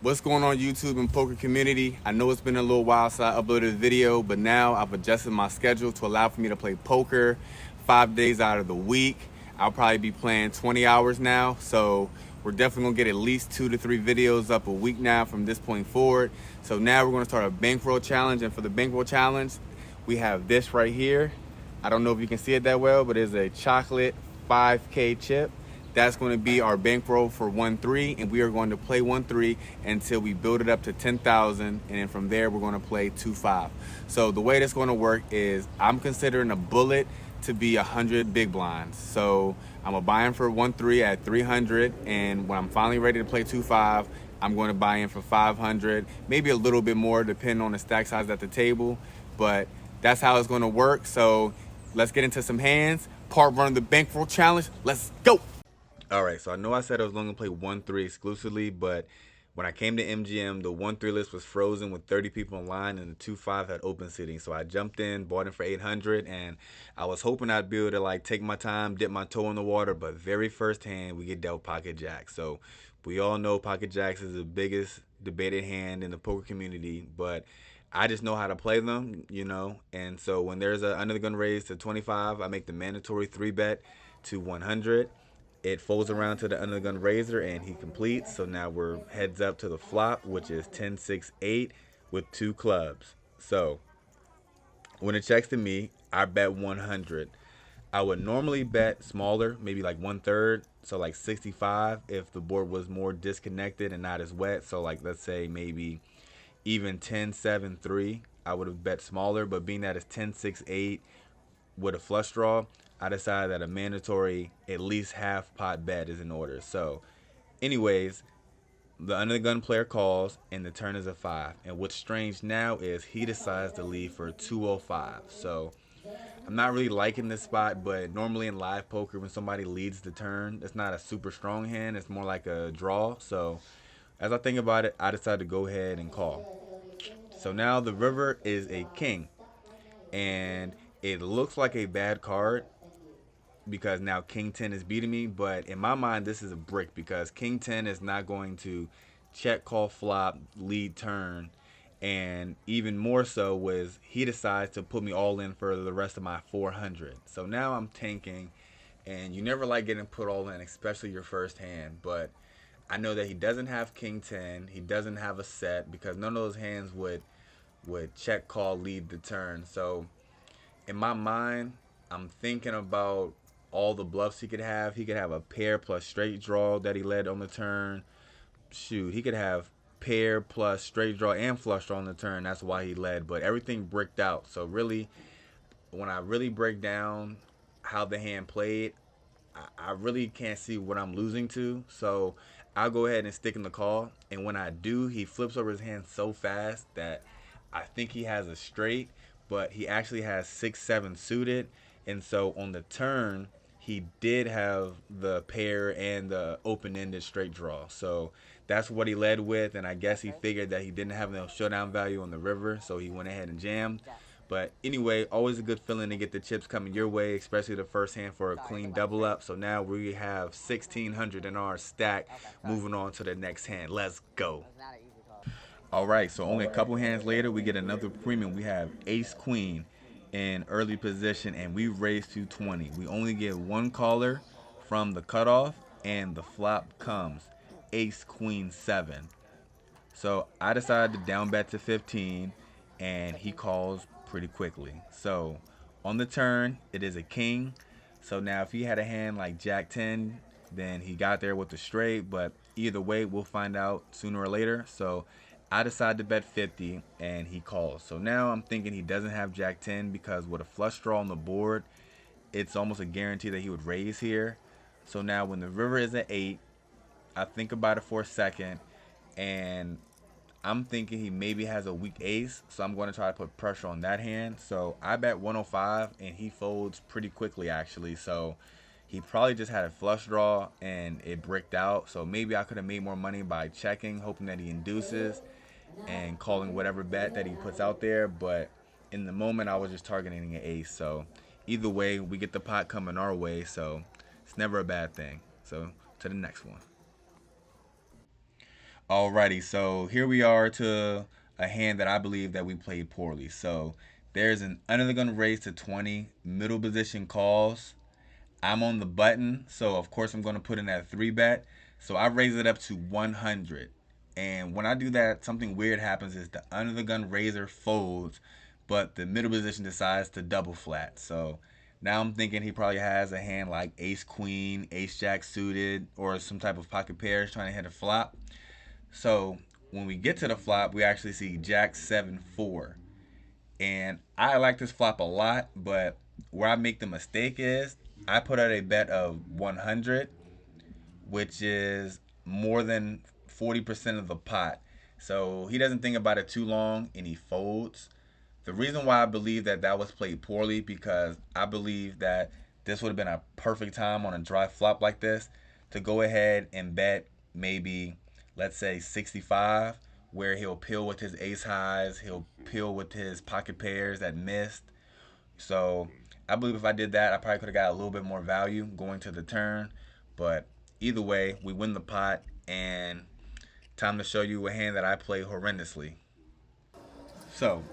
What's going on YouTube and poker community? I know it's been a little while since I uploaded a video, but now I've adjusted my schedule to allow for me to play poker 5 days out of the week. I'll probably be playing 20 hours now, so we're definitely gonna get at least 2 to 3 videos up a week now from this point forward. So now we're gonna start a bankroll challenge, and for the bankroll challenge, we have this right here. I don't know if you can see it that well, but it's a chocolate 5K chip. That's going to be our bankroll for 1-3, and we are going to play 1-3 until we build it up to 10,000, and then from there we're going to play 2-5. So the way that's going to work is I'm considering a bullet to be 100 big blinds. So I'm gonna buy in for 1-3 at 300, and when I'm finally ready to play 2-5, I'm going to buy in for 500, maybe a little bit more depending on the stack size at the table, but that's how it's going to work. So let's get into some hands. Part 1 of the bankroll challenge. Let's go. All right, so I know I said I was only going to play 1-3 exclusively, but when I came to MGM, the 1-3 list was frozen with 30 people in line, and the 2-5 had open seating. So I jumped in, bought in for 800, and I was hoping I'd be able to like take my time, dip my toe in the water, but very first hand, we get dealt pocket jacks. So we all know pocket jacks is the biggest debated hand in the poker community, but I just know how to play them, you know. And so when there's a under the gun raise to 25, I make the mandatory 3-bet to 100. It folds around to the under the gun raiser, and he completes. So now we're heads up to the flop, which is 10-6-8 with 2 clubs. So when it checks to me, I bet 100. I would normally bet smaller, maybe like 1/3, so like 65 if the board was more disconnected and not as wet. So like let's say maybe even 10-7-3, I would have bet smaller, but being that it's 10-6-8 with a flush draw, I decided that a mandatory at least half pot bet is in order. So anyways, the under the gun player calls, and the turn is a 5. And what's strange now is he decides to leave for 205. So I'm not really liking this spot, but normally in live poker, when somebody leads the turn, it's not a super strong hand. It's more like a draw. So as I think about it, I decided to go ahead and call. So now the river is a king, and it looks like a bad card because now King 10 is beating me, but in my mind this is a brick because King 10 is not going to check call flop lead turn, and even more so was he decides to put me all in for the rest of my 400. So now I'm tanking, and you never like getting put all in, especially your first hand, but I know that he doesn't have King 10, he doesn't have a set because none of those hands would check call lead the turn. So in my mind, I'm thinking about all the bluffs he could have. He could have a pair plus straight draw that he led on the turn. Shoot, he could have pair plus straight draw and flush draw on the turn. That's why he led. But everything bricked out. So really, when I really break down how the hand played, I really can't see what I'm losing to. So I'll go ahead and stick in the call. And when I do, he flips over his hand so fast that I think he has a straight, but he actually has 6-7 suited. And so on the turn, he did have the pair and the open-ended straight draw. So that's what he led with, and I guess he figured that he didn't have no showdown value on the river, so he went ahead and jammed. But anyway, always a good feeling to get the chips coming your way, especially the first hand for a clean double up. So now we have 1,600 in our stack. Moving on to the next hand. Let's go. All right, so only a couple hands later, we get another premium. We have Ace Queen in early position, and we raise to 20. We only get one caller from the cutoff, and the flop comes Ace Queen 7. So I decided to down bet to 15, and he calls pretty quickly. So on the turn, it is a king. So now if he had a hand like Jack 10, then he got there with the straight, but either way, we'll find out sooner or later. So I decided to bet 50, and he calls. So now I'm thinking he doesn't have Jack 10 because with a flush draw on the board, it's almost a guarantee that he would raise here. So now when the river is at 8, I think about it for a second, and I'm thinking he maybe has a weak ace, so I'm going to try to put pressure on that hand. So I bet 105, and he folds pretty quickly, actually. So he probably just had a flush draw, and it bricked out. So maybe I could have made more money by checking, hoping that he induces, and calling whatever bet that he puts out there. But in the moment, I was just targeting an ace. So either way, we get the pot coming our way. So it's never a bad thing. So to the next one. Alrighty, so here we are to a hand that I believe that we played poorly. So there's an under the gun raise to 20, middle position calls. I'm on the button, so of course I'm going to put in that 3 bet. So I raise it up to 100. And when I do that, something weird happens is the under the gun raiser folds, but the middle position decides to double flat. So now I'm thinking he probably has a hand like ace queen, ace jack suited, or some type of pocket pairs trying to hit a flop. So when we get to the flop, we actually see Jack 7-4. And I like this flop a lot, but where I make the mistake is I put out a bet of 100, which is more than 40% of the pot. So he doesn't think about it too long and he folds. The reason why I believe that that was played poorly because I believe that this would have been a perfect time on a dry flop like this to go ahead and bet maybe, let's say 65, where he'll peel with his ace highs, he'll peel with his pocket pairs that missed. So I believe if I did that, I probably could have got a little bit more value going to the turn. But either way, we win the pot, and time to show you a hand that I play horrendously. So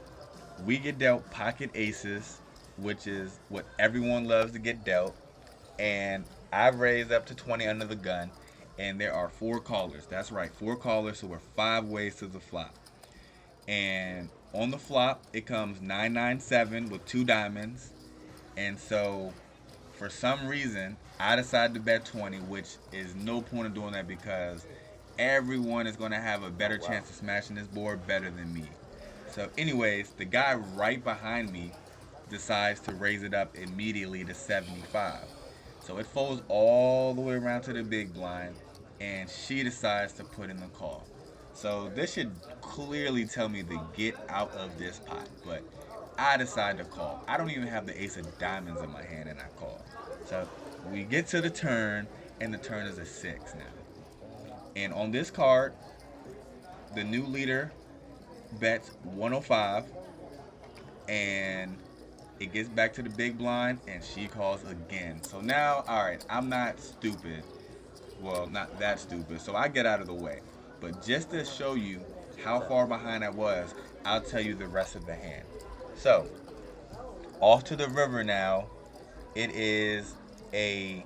we get dealt pocket aces, which is what everyone loves to get dealt. And I've raised up to 20 under the gun. And there are 4 callers. That's right, 4 callers. So we're 5 ways to the flop. And on the flop, it comes 997 with 2 diamonds. And so for some reason, I decided to bet 20, which is no point of doing that because everyone is going to have a better chance of smashing this board better than me. So, anyways, the guy right behind me decides to raise it up immediately to 75. So it folds all the way around to the big blind, and she decides to put in the call. So this should clearly tell me to get out of this pot, but I decide to call. I don't even have the ace of diamonds in my hand, and I call. So we get to the turn, and the turn is a 6 now. And on this card, the new leader bets 105, and it gets back to the big blind, and she calls again. So now, all right, I'm not stupid. Well, not that stupid. So I get out of the way. But just to show you how far behind I was, I'll tell you the rest of the hand. So off to the river now. It is a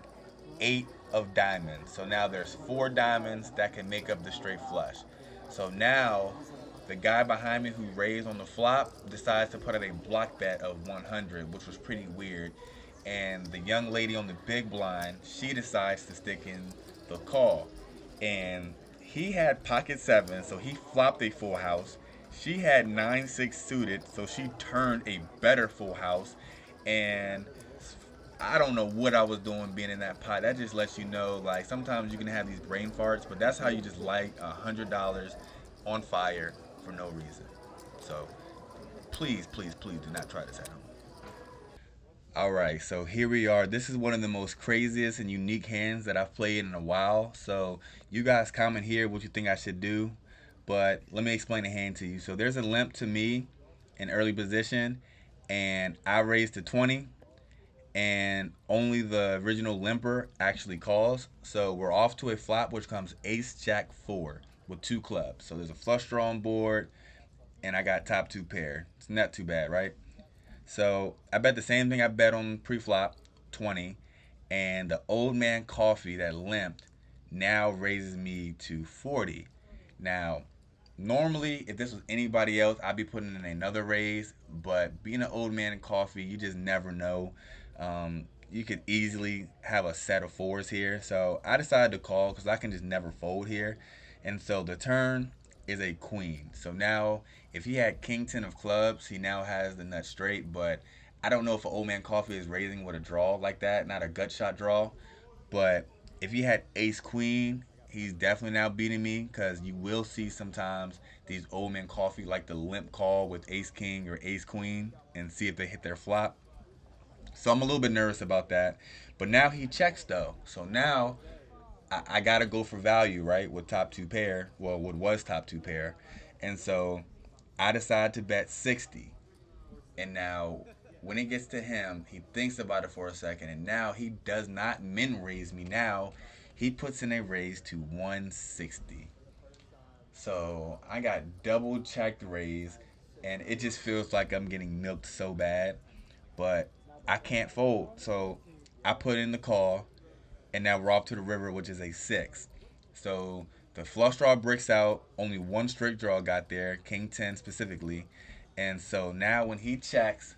8 of diamonds. So now there's 4 diamonds that can make up the straight flush. So now the guy behind me who raised on the flop decides to put out a block bet of 100, which was pretty weird. And the young lady on the big blind, she decides to stick in the call. And he had pocket 7, so he flopped a full house. She had 9-6 suited, so she turned a better full house. And I don't know what I was doing being in that pot. That just lets you know, like, sometimes you can have these brain farts, but that's how you just light $100 on fire for no reason. So please, please, please do not try this at home. All right, so here we are. This is one of the most craziest and unique hands that I've played in a while. So you guys comment here what you think I should do, but let me explain the hand to you. So there's a limp to me in early position, and I raised to 20, and only the original limper actually calls. So we're off to a flop, which comes ace jack 4 with 2 clubs. So there's a flush draw on board, and I got top 2 pair. It's not too bad, right? So I bet the same thing I bet on pre-flop, 20, and the old man coffee that limped now raises me to 40. Now, normally, if this was anybody else, I'd be putting in another raise, but being an old man coffee, you just never know. You could easily have a set of 4s here. So I decided to call because I can just never fold here. And so the turn is a queen. So now, if he had king 10 of clubs, he now has the nut straight. But I don't know if an old man coffee is raising with a draw like that, not a gut shot draw. But if he had ace queen, he's definitely now beating me because you will see sometimes these old man coffee like the limp call with ace king or ace queen and see if they hit their flop. So I'm a little bit nervous about that. But now he checks though. So now I gotta go for value, right? With top 2 pair. Well, what was top 2 pair. And so I decide to bet 60. And now when it gets to him, he thinks about it for a second. And now he does not min raise me. Now he puts in a raise to 160. So I got double checked raise, and it just feels like I'm getting milked so bad. But I can't fold. So I put in the call, and now we're off to the river, which is a 6. So the flush draw bricks out. Only one straight draw got there, King 10 specifically. And so now when he checks,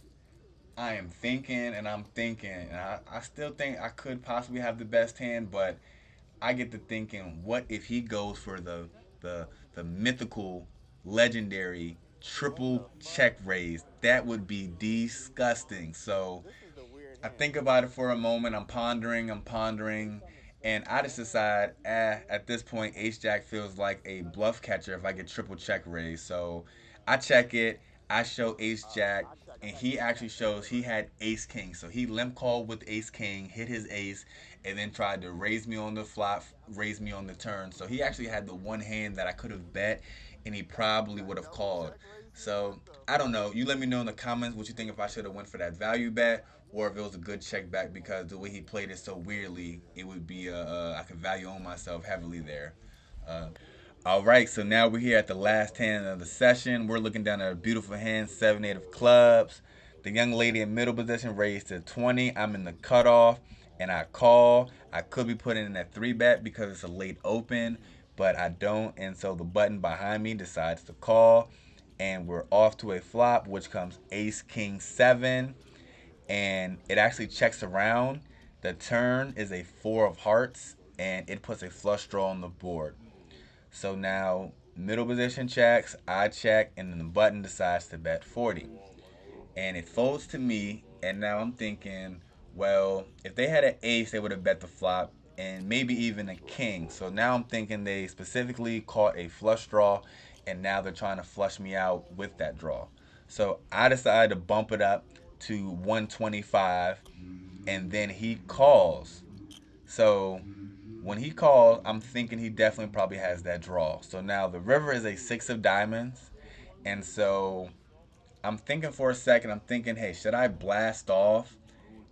I am thinking and I'm thinking. And I still think I could possibly have the best hand, but I get to thinking, what if he goes for the the mythical, legendary triple check raise? That would be disgusting. So I think about it for a moment. I'm pondering, and I just decide, at this point, Ace Jack feels like a bluff catcher if I get triple check raised. So I check it. I show Ace Jack, and he actually shows he had Ace King. So he limp called with Ace King, hit his ace, and then tried to raise me on the flop, raise me on the turn. So he actually had the one hand that I could have bet, and he probably would have called. So I don't know. You let me know in the comments what you think, if I should have went for that value bet or if it was a good check back, because the way he played it so weirdly, it would be I could value on myself heavily there. Uh, all right, so now we're here at the last hand of the session. We're looking down at a beautiful hand, 7-8 of clubs. The young lady in middle position raised to 20. I'm in the cutoff, and I call. I could be putting in that 3-bet because it's a late open, but I don't, and so the button behind me decides to call, and we're off to a flop, which comes Ace King 7, and it actually checks around. The turn is a 4 of hearts, and it puts a flush draw on the board. So now middle position checks, I check, and then the button decides to bet 40. And it folds to me, and now I'm thinking, well, if they had an ace, they would have bet the flop, and maybe even a king. So now I'm thinking they specifically caught a flush draw, and now they're trying to flush me out with that draw. So I decided to bump it up to 125, and then he calls. So when he calls, I'm thinking he definitely probably has that draw. So now the river is a 6 of diamonds, and so I'm thinking for a second, I'm thinking, hey, should I blast off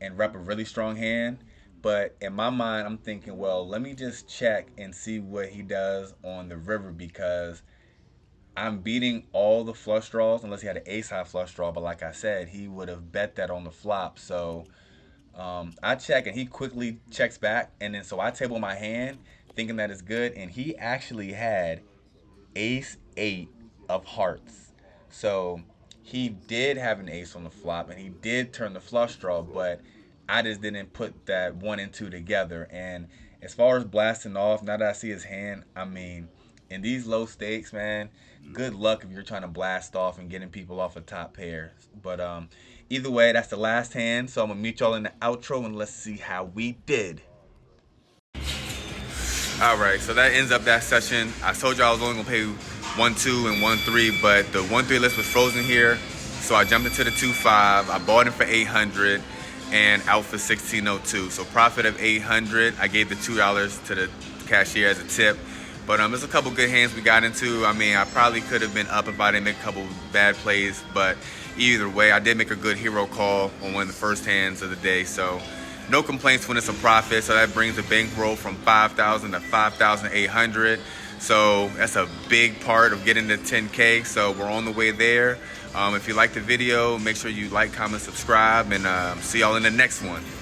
and rep a really strong hand? But in my mind, I'm thinking, well, let me just check and see what he does on the river, because I'm beating all the flush draws unless he had an ace high flush draw. But like I said, he would have bet that on the flop. So I check, and he quickly checks back. And then so I table my hand thinking that it's good. And he actually had ace 8 of hearts. So he did have an ace on the flop, and he did turn the flush draw, but I just didn't put that 1 and 2 together. And as far as blasting off, now that I see his hand, I mean, in these low stakes, man, good luck if you're trying to blast off and getting people off a top pair. But either way, that's the last hand. So I'm gonna meet y'all in the outro, and let's see how we did. All right, so that ends up that session. I told you I was only gonna pay 1-2 and 1-3, but the 1-3 list was frozen here, so I jumped into the 2-5. I bought it for 800 and out for 1602. So profit of 800. I gave the $2 to the cashier as a tip. But there's a couple good hands we got into. I mean, I probably could have been up if I didn't make a couple bad plays, but either way, I did make a good hero call on one of the first hands of the day. So no complaints when it's a profit. So that brings the bankroll from 5,000 to 5,800. So that's a big part of getting to 10K. So we're on the way there. If you like the video, make sure you like, comment, subscribe, and see y'all in the next one.